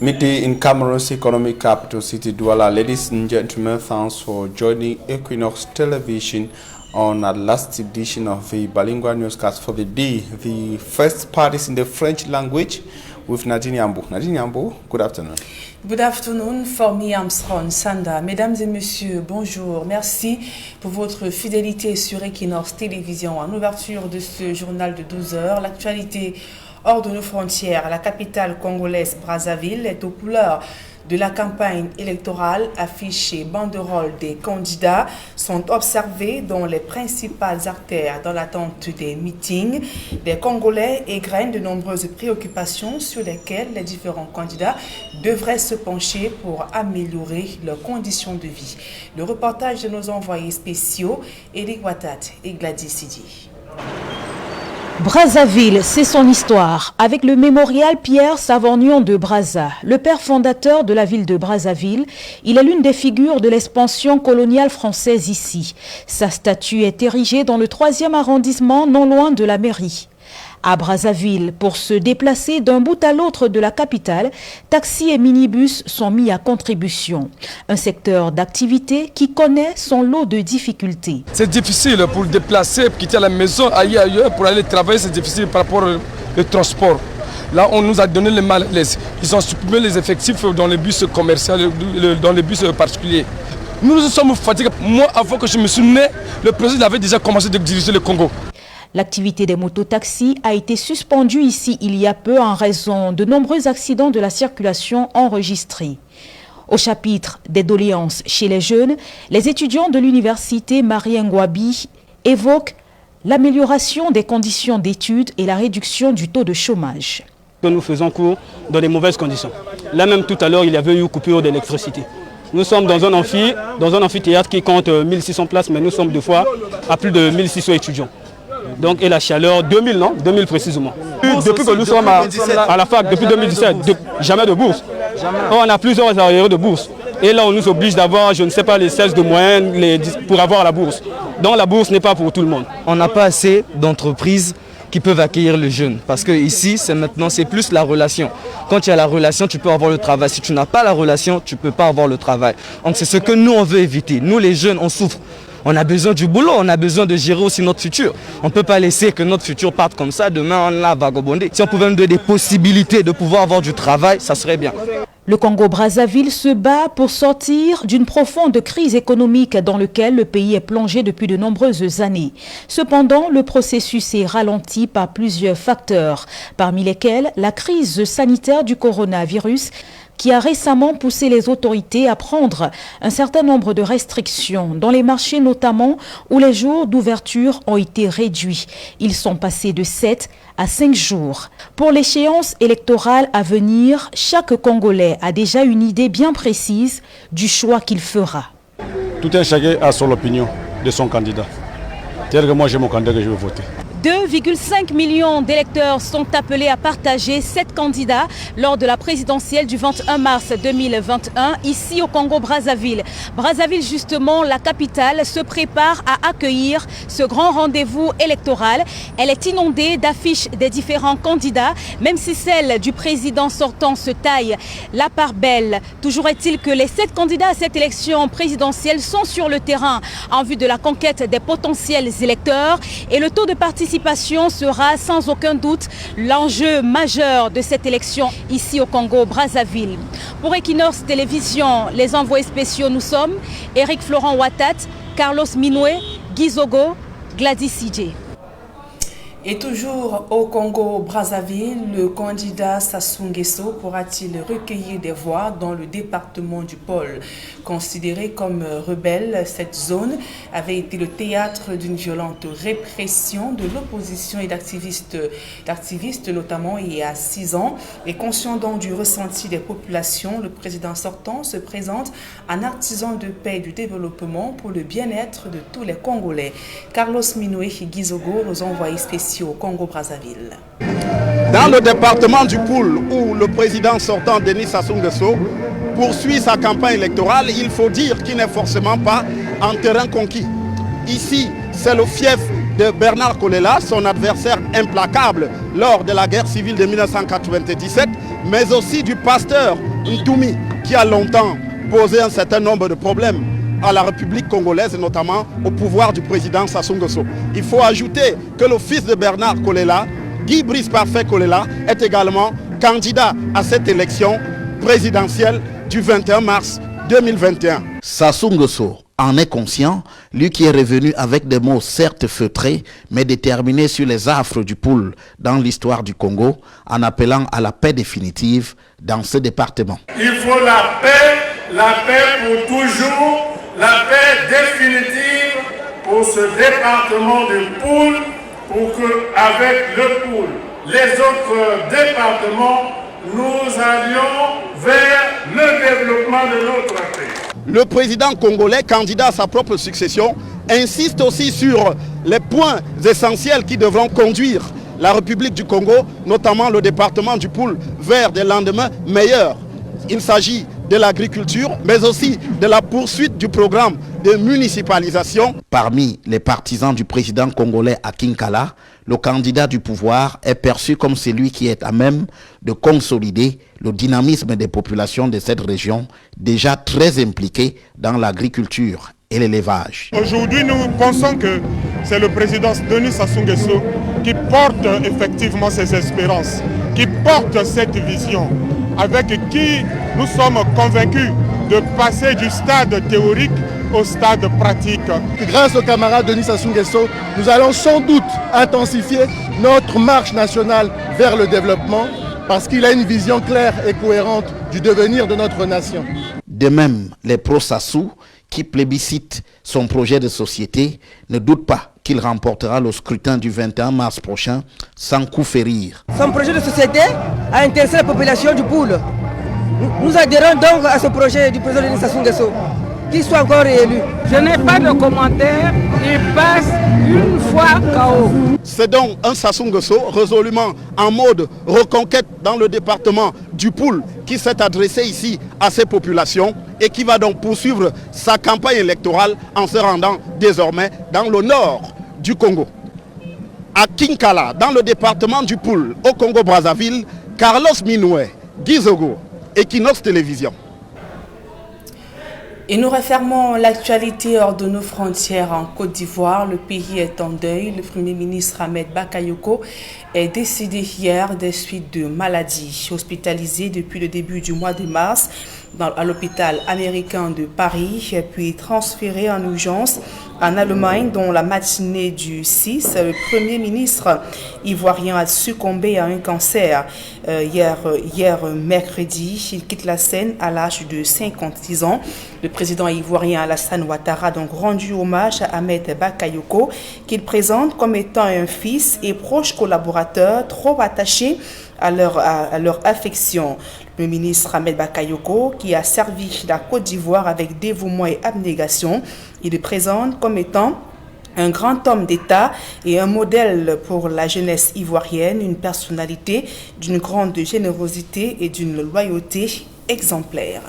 Midday in Cameroon's economic capital city, Douala. Ladies and gentlemen, thanks for joining Equinox Television on our last edition of the bilingual newscast for the day. The first part is in the French language with Nadine Yambo. Nadine Yambo, good afternoon. Good afternoon, for me, Armstrong Sanda. Mesdames et messieurs, bonjour. Merci pour votre fidélité sur Equinox Télévision en ouverture de ce journal de 12 heures. L'actualité hors de nos frontières, la capitale congolaise Brazzaville est aux couleurs de la campagne électorale. Affiches et banderoles des candidats sont observées dans les principales artères dans l'attente des meetings. Les Congolais égrènent de nombreuses préoccupations sur lesquelles les différents candidats devraient se pencher pour améliorer leurs conditions de vie. Le reportage de nos envoyés spéciaux, Eric Watat et Gladys Sidi. Brazzaville, c'est son histoire. Avec le mémorial Pierre Savorgnon de Brazza, le père fondateur de la ville de Brazzaville, il est l'une des figures de l'expansion coloniale française ici. Sa statue est érigée dans le 3e arrondissement, non loin de la mairie. À Brazzaville, pour se déplacer d'un bout à l'autre de la capitale, taxis et minibus sont mis à contribution. Un secteur d'activité qui connaît son lot de difficultés. C'est difficile pour déplacer, pour quitter la maison, ailleurs, pour aller travailler, c'est difficile par rapport au transport. Là, on nous a donné le malaise. Ils ont supprimé les effectifs dans les bus commerciaux, dans les bus particuliers. Nous sommes fatigués. Moi, avant que je me suis né, le président avait déjà commencé à diriger le Congo. L'activité des mototaxis a été suspendue ici il y a peu en raison de nombreux accidents de la circulation enregistrés. Au chapitre des doléances chez les jeunes, les étudiants de l'université Marie Ngouabi évoquent l'amélioration des conditions d'études et la réduction du taux de chômage. Nous faisons cours dans des mauvaises conditions. Là même tout à l'heure, il y avait eu coupure d'électricité. Nous sommes dans un amphithéâtre qui compte 1600 places, mais nous sommes deux fois à plus de 1600 étudiants. Donc, et la chaleur, 2000 précisément. Depuis que nous sommes à la fac, depuis 2017, jamais de bourse. On a plusieurs arriérés de bourse. Et là, on nous oblige d'avoir, je ne sais pas, les 16 de moyenne pour avoir la bourse. Donc la bourse n'est pas pour tout le monde. On n'a pas assez d'entreprises qui peuvent accueillir le jeune. Parce que ici, c'est plus la relation. Quand il y a la relation, tu peux avoir le travail. Si tu n'as pas la relation, tu ne peux pas avoir le travail. Donc c'est ce que nous, on veut éviter. Nous, les jeunes, on souffre. On a besoin du boulot, on a besoin de gérer aussi notre futur. On ne peut pas laisser que notre futur parte comme ça, demain on l'a vagabondé. Si on pouvait nous donner des possibilités de pouvoir avoir du travail, ça serait bien. Le Congo-Brazzaville se bat pour sortir d'une profonde crise économique dans laquelle le pays est plongé depuis de nombreuses années. Cependant, le processus est ralenti par plusieurs facteurs, parmi lesquels la crise sanitaire du coronavirus, qui a récemment poussé les autorités à prendre un certain nombre de restrictions, dans les marchés notamment, où les jours d'ouverture ont été réduits. Ils sont passés de 7 à 5 jours. Pour l'échéance électorale à venir, chaque Congolais a déjà une idée bien précise du choix qu'il fera. Tout un chacun a son opinion de son candidat. Tel que moi j'ai mon candidat que je vais voter. 2,5 millions d'électeurs sont appelés à partager 7 candidats lors de la présidentielle du 21 mars 2021 ici au Congo-Brazzaville. Brazzaville, justement, la capitale, se prépare à accueillir ce grand rendez-vous électoral. Elle est inondée d'affiches des différents candidats, même si celle du président sortant se taille la part belle. Toujours est-il que les 7 candidats à cette élection présidentielle sont sur le terrain en vue de la conquête des potentiels électeurs et le taux de participation sera sans aucun doute l'enjeu majeur de cette élection ici au Congo-Brazzaville. Pour Equinox Télévision, les envoyés spéciaux nous sommes Eric Florent Watat, Carlos Minoué, Guy Zogo, Gladys Sidi. Et toujours au Congo-Brazzaville, le candidat Sassou Nguesso pourra-t-il recueillir des voix dans le département du Pôle? Considéré comme rebelle, cette zone avait été le théâtre d'une violente répression de l'opposition et d'activistes notamment il y a 6 ans. Et conscient donc du ressenti des populations, le président sortant se présente en artisan de paix et du développement pour le bien-être de tous les Congolais. Carlos Minoué et Guy Zogo, nos envoyés spéciaux au Congo-Brazzaville. Dans le département du Poul, où le président sortant Denis Sassou Nguesso poursuit sa campagne électorale, il faut dire qu'il n'est forcément pas en terrain conquis. Ici, c'est le fief de Bernard Kolela, son adversaire implacable lors de la guerre civile de 1997, mais aussi du pasteur Ntoumi, qui a longtemps posé un certain nombre de problèmes à la République congolaise, et notamment au pouvoir du président Sassou Nguesso. Il faut ajouter que le fils de Bernard Kolela, Guy Brice Parfait Kolela, est également candidat à cette élection présidentielle du 21 mars 2021. Sassou Nguesso en est conscient, lui qui est revenu avec des mots certes feutrés, mais déterminés sur les affres du poule dans l'histoire du Congo, en appelant à la paix définitive dans ce département. Il faut la paix pour toujours, la paix définitive pour ce département de Poule, pour qu'avec le Poule, les autres départements, nous allions vers le développement de notre pays. Le président congolais, candidat à sa propre succession, insiste aussi sur les points essentiels qui devront conduire la République du Congo, notamment le département du Poule, vers des lendemains meilleurs. Il s'agit de l'agriculture, mais aussi de la poursuite du programme de municipalisation. Parmi les partisans du président congolais à Kinkala, le candidat du pouvoir est perçu comme celui qui est à même de consolider le dynamisme des populations de cette région, déjà très impliquées dans l'agriculture et l'élevage. Aujourd'hui, nous pensons que c'est le président Denis Sassou Nguesso qui porte effectivement ces espérances, qui porte cette vision, avec qui nous sommes convaincus de passer du stade théorique au stade pratique. Grâce au camarade Denis Sassou Nguesso, nous allons sans doute intensifier notre marche nationale vers le développement parce qu'il a une vision claire et cohérente du devenir de notre nation. De même, les pro-Sassou qui plébiscitent son projet de société ne doutent pas qu'il remportera le scrutin du 21 mars prochain sans coup férir. Son projet de société a intéressé la population du Poule. Nous adhérons donc à ce projet du président Denis Sassou Nguesso, qu'il soit encore réélu. Je n'ai pas de commentaire, il passe une fois KO. C'est donc un Sassou Nguesso résolument en mode reconquête dans le département du Poule qui s'est adressé ici à ces populations et qui va donc poursuivre sa campagne électorale en se rendant désormais dans le nord du Congo. À Kinkala, dans le département du Poule, au Congo-Brazzaville, Carlos Minoué, Gizogo, Equinox Télévision. Et nous refermons l'actualité hors de nos frontières en Côte d'Ivoire. Le pays est en deuil. Le Premier ministre Ahmed Bakayoko est décédé hier des suites de maladies. Hospitalisé depuis le début du mois de mars à l'hôpital américain de Paris, puis transféré en urgence en Allemagne, dont la matinée du 6, le Premier ministre ivoirien a succombé à un cancer hier mercredi. Il quitte la scène à l'âge de 56 ans. Le président ivoirien Alassane Ouattara a donc rendu hommage à Ahmed Bakayoko, qu'il présente comme étant un fils et proche collaborateur trop attaché à leur affection. Le ministre Ahmed Bakayoko, qui a servi la Côte d'Ivoire avec dévouement et abnégation, il le présente comme étant un grand homme d'État et un modèle pour la jeunesse ivoirienne, une personnalité d'une grande générosité et d'une loyauté exemplaire.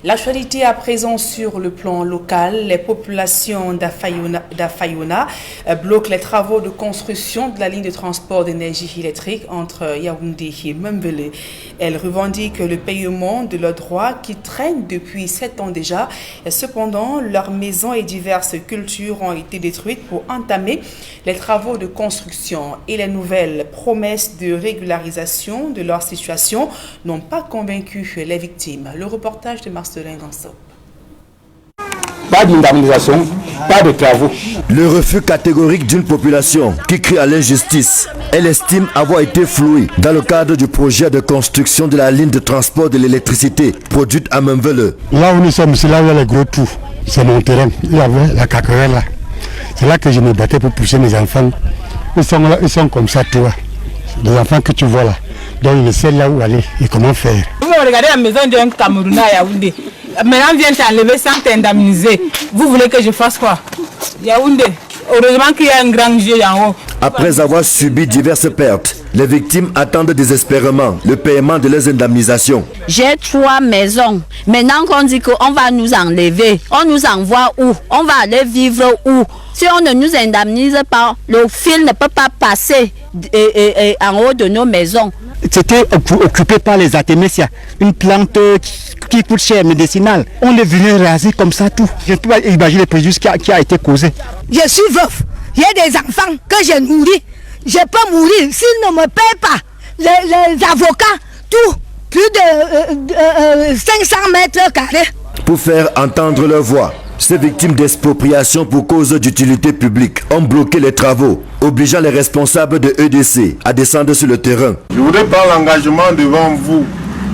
L'actualité à présent sur le plan local, les populations d'Afayona bloquent les travaux de construction de la ligne de transport d'énergie électrique entre Yaoundé et Membele. Elles revendiquent le paiement de leurs droits qui traînent depuis 7 ans déjà. Cependant, leurs maisons et diverses cultures ont été détruites pour entamer les travaux de construction et les nouvelles promesses de régularisation de leur situation n'ont pas convaincu les victimes. Le reportage de Marcelin Gansop. Pas d'indemnisation, pas de travaux. Le refus catégorique d'une population qui crie à l'injustice. Elle estime avoir été flouée dans le cadre du projet de construction de la ligne de transport de l'électricité produite à Membele. Là où nous sommes, c'est là où il y a les gros trous. C'est mon terrain. Il y avait la caquerelle là. C'est là que je me battais pour pousser mes enfants. Ils sont là, ils sont comme ça, toi. Les enfants que tu vois là. Donc ils ne savent là où aller et comment faire. Vous regardez la maison d'un Camerounais à Yaoundé. Maintenant, vient t'enlever sans t'indemniser. Vous voulez que je fasse quoi? Yaoundé, heureusement qu'il y a un grand jeu en haut. Après avoir subi diverses pertes, les victimes attendent désespérément le paiement de leurs indemnisations. J'ai 3 maisons. Maintenant qu'on dit qu'on va nous enlever, on nous envoie où? On va aller vivre où? Si on ne nous indemnise pas, le fil ne peut pas passer. en haut de nos maisons. C'était occupé par les artémisia, une plante qui coûte cher, médicinale. On est venu raser comme ça tout. Je ne peux pas imaginer le préjudice qui a été causé. Je suis veuf, j'ai des enfants que je nourris. Je peux mourir s'ils ne me paient pas. Les avocats, tout, plus de 500 mètres carrés. Pour faire entendre leur voix, ces victimes d'expropriation pour cause d'utilité publique ont bloqué les travaux, obligeant les responsables de EDC à descendre sur le terrain. Je voudrais prendre l'engagement devant vous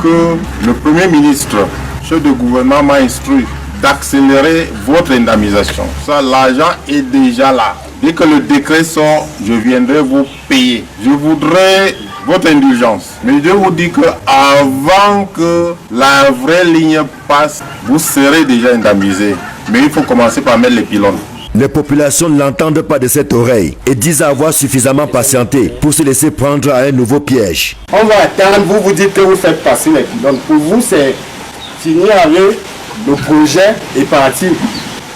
que le Premier ministre, chef de gouvernement, m'a instruit d'accélérer votre indemnisation. Ça, l'argent est déjà là. Dès que le décret sort, je viendrai vous payer. Je voudrais votre indulgence. Mais je vous dis que avant que la vraie ligne passe, vous serez déjà indemnisé. Mais il faut commencer par mettre les pylônes. Les populations ne l'entendent pas de cette oreille et disent avoir suffisamment patienté pour se laisser prendre à un nouveau piège. On va attendre, vous dites que vous faites passer les pylônes. Pour vous, c'est finir avec le projet et partir.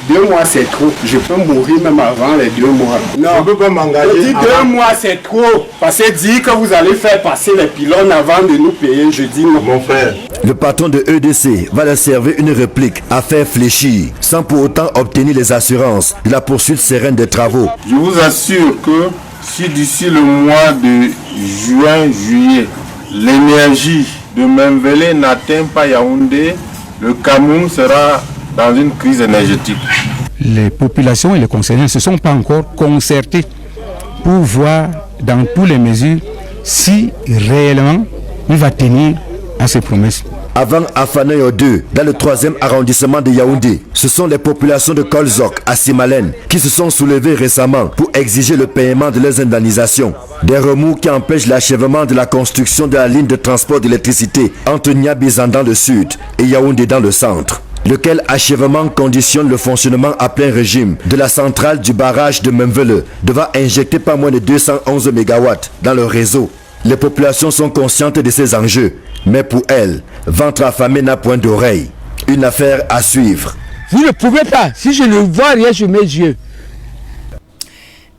2 mois c'est trop. Je peux mourir même avant les 2 mois. Non, je ne peux pas m'engager. Je dis 2 mois c'est trop. Parce que dire que vous allez faire passer les pylônes avant de nous payer, je dis non. Mon frère. Le patron de EDC va leur servir une réplique à faire fléchir, sans pour autant obtenir les assurances de la poursuite sereine des travaux. Je vous assure que si d'ici le mois de juin-juillet, l'énergie de Mbenvele n'atteint pas Yaoundé, le Cameroun sera dans une crise énergétique. Les populations et les concernés ne se sont pas encore concertés pour voir dans toutes les mesures si réellement il va tenir à ses promesses. Avant Afanayo 2, dans le 3e arrondissement de Yaoundé, ce sont les populations de Kolzok à Simalen qui se sont soulevées récemment pour exiger le paiement de leurs indemnisations. Des remous qui empêchent l'achèvement de la construction de la ligne de transport d'électricité entre Niabizan dans le sud et Yaoundé dans le centre, lequel achèvement conditionne le fonctionnement à plein régime de la centrale du barrage de Mbenvele, devant injecter pas moins de 211 MW dans le réseau. Les populations sont conscientes de ces enjeux, mais pour elles, ventre affamé n'a point d'oreille. Une affaire à suivre. Vous ne pouvez pas, si je ne vois rien sur mes yeux.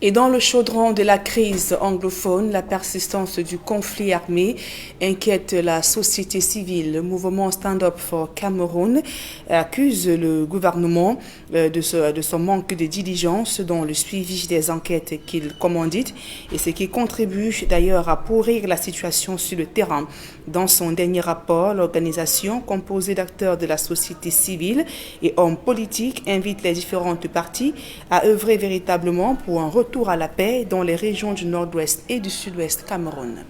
Et dans le chaudron de la crise anglophone, la persistance du conflit armé inquiète la société civile. Le mouvement Stand Up for Cameroon accuse le gouvernement de son manque de diligence dans le suivi des enquêtes qu'il commandite et ce qui contribue d'ailleurs à pourrir la situation sur le terrain. Dans son dernier rapport, l'organisation, composée d'acteurs de la société civile et hommes politiques, invite les différentes parties à œuvrer véritablement pour un retour à la paix dans les régions du nord-ouest et du sud-ouest Cameroun.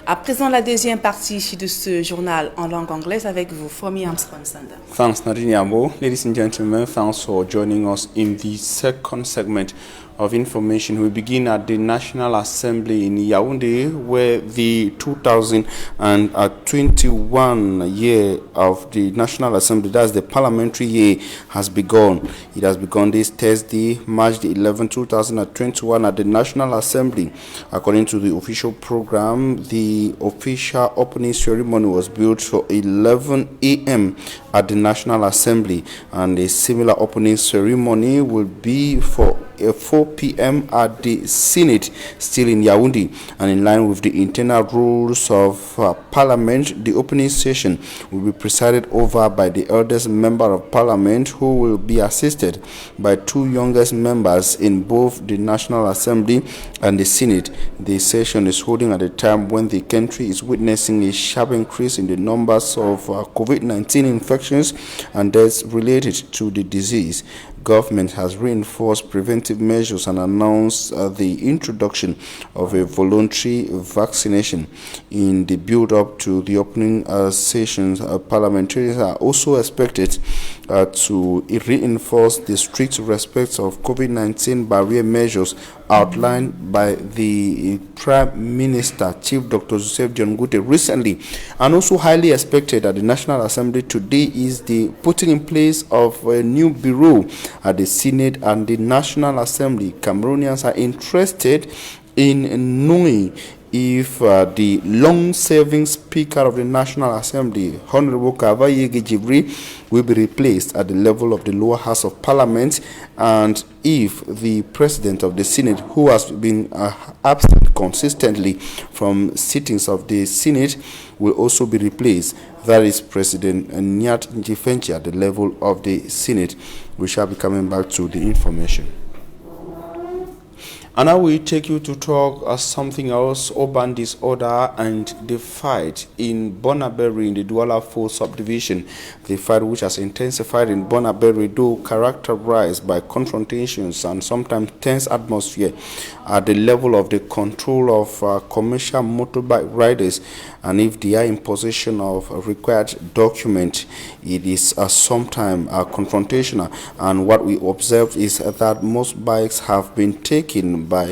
À présent, la deuxième partie de ce journal en langue anglaise avec vous, Fomi Armstrong-Sanda. Thanks, Nadine Yambo. Ladies and gentlemen, thanks for joining us in the second segment of information. We begin at the National Assembly in Yaoundé, where the 2021 year of the National Assembly, that's the parliamentary year, has begun. It has begun this Thursday, March the 11th, 2021 at the National Assembly. According to the official program, the official opening ceremony was built for 11 a.m. at the National Assembly, and a similar opening ceremony will be for 4 p.m. at the Senate, still in Yaoundé. And in line with the internal rules of Parliament, the opening session will be presided over by the eldest member of Parliament, who will be assisted by 2 youngest members in both the National Assembly and the Senate. The session is holding at a time when the country is witnessing a sharp increase in the numbers of COVID-19 infections and deaths related to the disease. Government has reinforced preventive measures and announced the introduction of a voluntary vaccination. In the build-up to the opening sessions, parliamentarians are also expected to reinforce the strict respect of COVID-19 barrier measures outlined by the Prime Minister, Chief Dr. Joseph John Gute, recently. And also highly expected at the National Assembly today is the putting in place of a new bureau at the Senate and the National Assembly. Cameroonians are interested in knowing if the long-serving Speaker of the National Assembly, Honorable Kavayege Jibri, will be replaced at the level of the lower house of Parliament, and if the President of the Senate, who has been absent consistently from sittings of the Senate, will also be replaced. That is President Nyat Njifenchi at the level of the Senate. We shall be coming back to the information. And now we take you to talk something else, urban disorder and the fight in Bonaberry in the Douala 4 subdivision. The fight, which has intensified in Bonaberry, though characterized by confrontations and sometimes tense atmosphere at the level of the control of commercial motorbike riders. And if they are in possession of a required document, it is sometimes confrontational. And what we observe is that most bikes have been taken by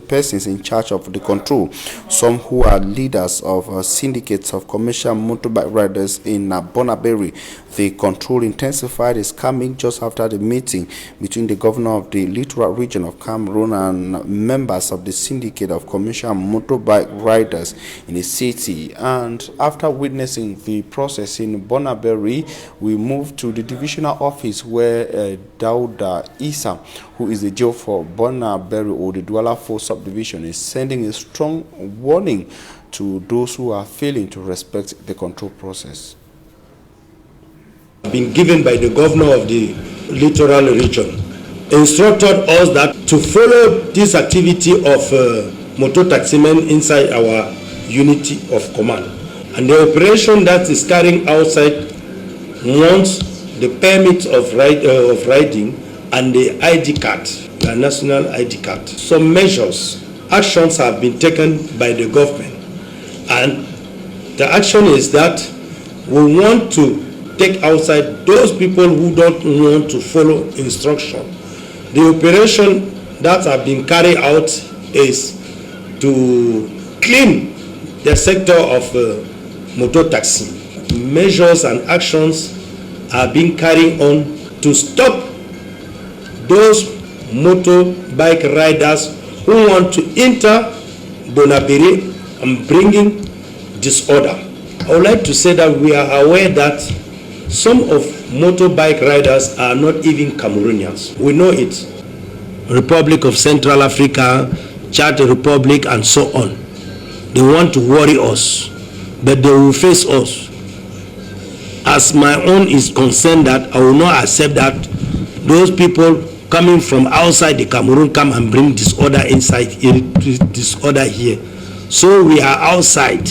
persons in charge of the control, some who are leaders of syndicates of commercial motorbike riders in Bonaberry. The control intensified is coming just after the meeting between the governor of the littoral region of Cameroon and members of the syndicate of commercial motorbike riders in the city. And after witnessing the process in Bonaberry, we moved to the divisional office where Dauda Isa, who is the jail for Bonaberry or the Douala 4 subdivision, is sending a strong warning to those who are failing to respect the control process. Been given by the governor of the littoral region instructed us that to follow this activity of motor taximen inside our unity of command, and the operation that is carrying outside wants the permit of riding and the ID card, the national ID card. Some measures, actions have been taken by the government, and the action is that we want to take outside those people who don't want to follow instruction. The operation that have been carried out is to clean the sector of motor taxi. Measures and actions are being carried on to stop those motorbike riders who want to enter Bonaberry and bringing disorder. I would like to say that we are aware that some of motorbike riders are not even Cameroonians. We know it. Republic of Central Africa, Chad Republic, and so on. They want to worry us, but they will face us. As my own is concerned, that I will not accept that those people coming from outside the Cameroon come and bring disorder inside here, disorder here. So we are outside.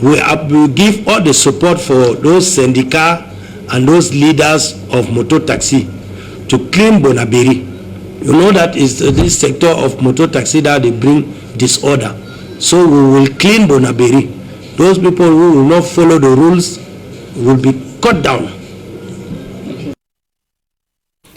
We will give all the support for those syndicats and those leaders of motor taxi to clean Bonaberry. You know that is this sector of motor taxi that they bring disorder. So we will clean Bonaberry. Those people who will not follow the rules will be cut down.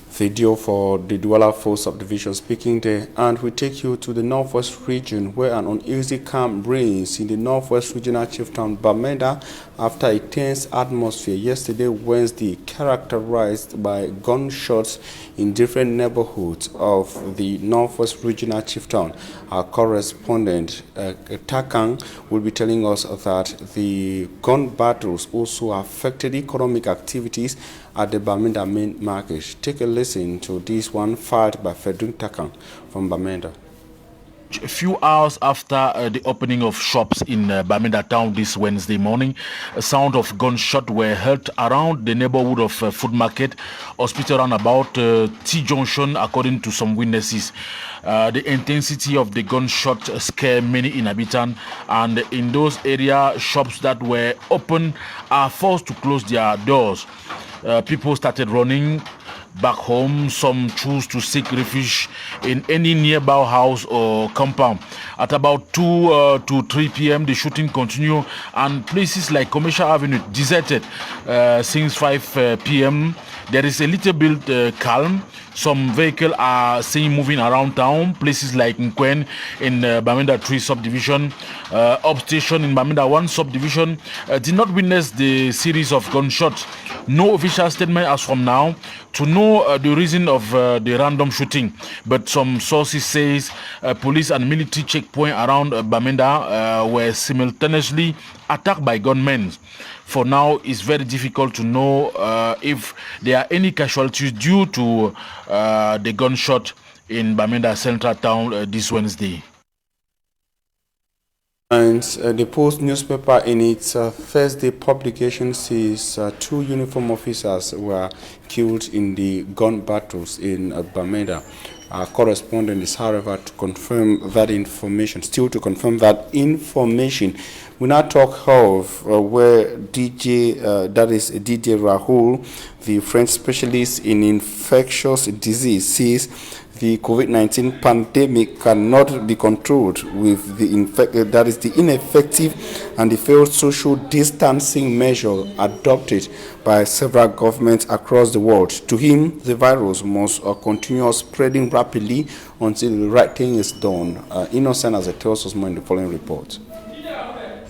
Video for the Douala 4 subdivision speaking there. And we take you to the northwest region, where an uneasy calm reigns in the northwest regional chieftain Bamenda after a tense atmosphere yesterday Wednesday, characterized by gunshots in different neighborhoods of the northwest regional chieftain. Our correspondent Takang will be telling us that the gun battles also affected economic activities at the Bamenda main market. Take a listen to this one fired by Frederick Takang from Bamenda. A few hours after the opening of shops in Bamenda town this Wednesday morning, a sound of gunshot were heard around the neighborhood of Food Market, hospital roundabout T-Junction, according to some witnesses. The intensity of the gunshot scared many inhabitants, and in those areas, shops that were open are forced to close their doors. People started running back home. Some choose to seek refuge in any nearby house or compound. At about 2 to 3 p.m. the shooting continued, and places like Commercial Avenue deserted since 5 p.m. There is a little bit calm. Some vehicles are seen moving around town, places like Nkwen in Bamenda 3 subdivision, Upstation in Bamenda 1 subdivision, did not witness the series of gunshots. No official statement as from now to know the reason of the random shooting, but some sources says police and military checkpoint around Bamenda were simultaneously attacked by gunmen. For now, it's very difficult to know if there are any casualties due to the gunshot in Bamenda Central Town this Wednesday. And the Post newspaper in its first day publication says 2 uniform officers were killed in the gun battles in Bamenda. Our correspondent is, however, to confirm that information. Still to confirm that information, we now talk of where that is DJ Rahul, the French specialist in infectious disease, says the COVID-19 pandemic cannot be controlled with the ineffective and the failed social distancing measure adopted by several governments across the world. To him, the virus must continue spreading rapidly until the right thing is done. Innocent as it tells us more in the following report.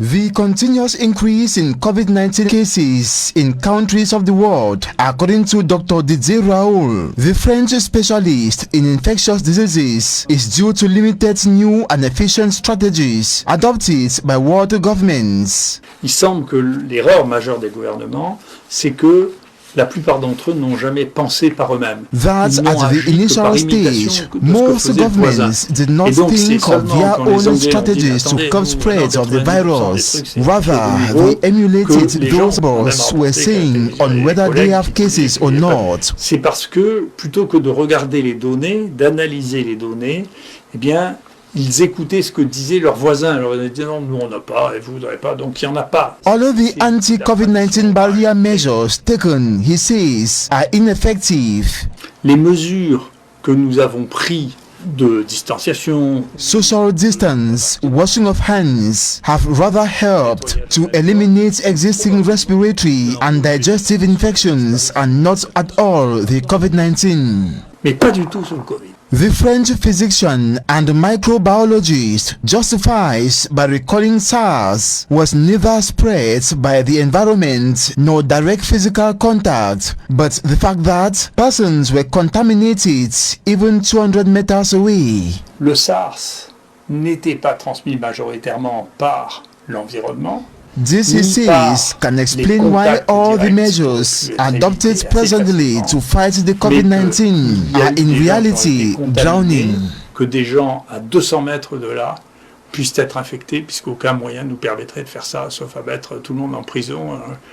The continuous increase in COVID-19 cases in countries of the world, according to Dr. Didier Raoult, the French specialist in infectious diseases, is due to limited new and efficient strategies adopted by world governments. Il semble que l'erreur majeure des gouvernements, c'est que la plupart d'entre eux n'ont jamais pensé par eux-mêmes. That at the initial stage, most governments did not think of their own strategies to curb spread of the virus. Rather, they emulated those boss were saying on whether they have cases or not. C'est parce que, plutôt que de regarder les données, d'analyser les données, eh bien, ils écoutaient ce que disaient leurs voisins. Alors ils disaient non, nous on n'a pas et vous n'avez pas, donc il n'y en a pas. All of the anti-COVID-19 barrier measures taken, he says, are ineffective. Les mesures que nous avons prises de distanciation, social distance, washing of hands have rather helped to eliminate existing respiratory and digestive infections and not at all the COVID-19. Mais pas du tout sur le Covid. The French physician and microbiologist justifies by recalling SARS was neither spread by the environment nor direct physical contact, but the fact that persons were contaminated even 200 meters away. Le SARS n'était pas transmis majoritairement par l'environnement. This, he says, can explain why all the measures adopted presently to fight the COVID-19 are in reality drowning. Que des gens à 200 mètres de là puissent être infectés, puisqu'aucun moyen nous permettrait de faire ça, sauf à mettre tout le monde en prison.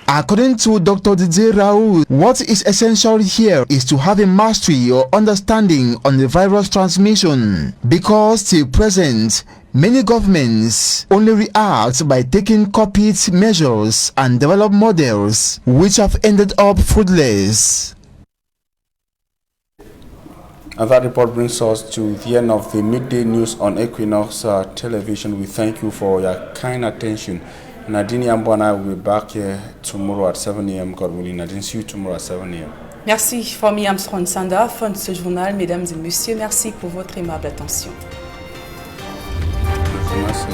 According to Dr. Didier Raoult, what is essential here is to have a mastery or understanding on the virus transmission, because till present, many governments only react by taking copied measures and develop models which have ended up fruitless. And that report brings us to the end of the midday news on Equinox Television. We thank you for your kind attention. Nadine Ambo and I will be back here tomorrow at 7 a.m. God willing. Nadine, see you tomorrow at 7 a.m. Merci, Fami Armstrong Sanda, fin de ce journal. Mesdames et messieurs, merci pour votre aimable attention. Merci.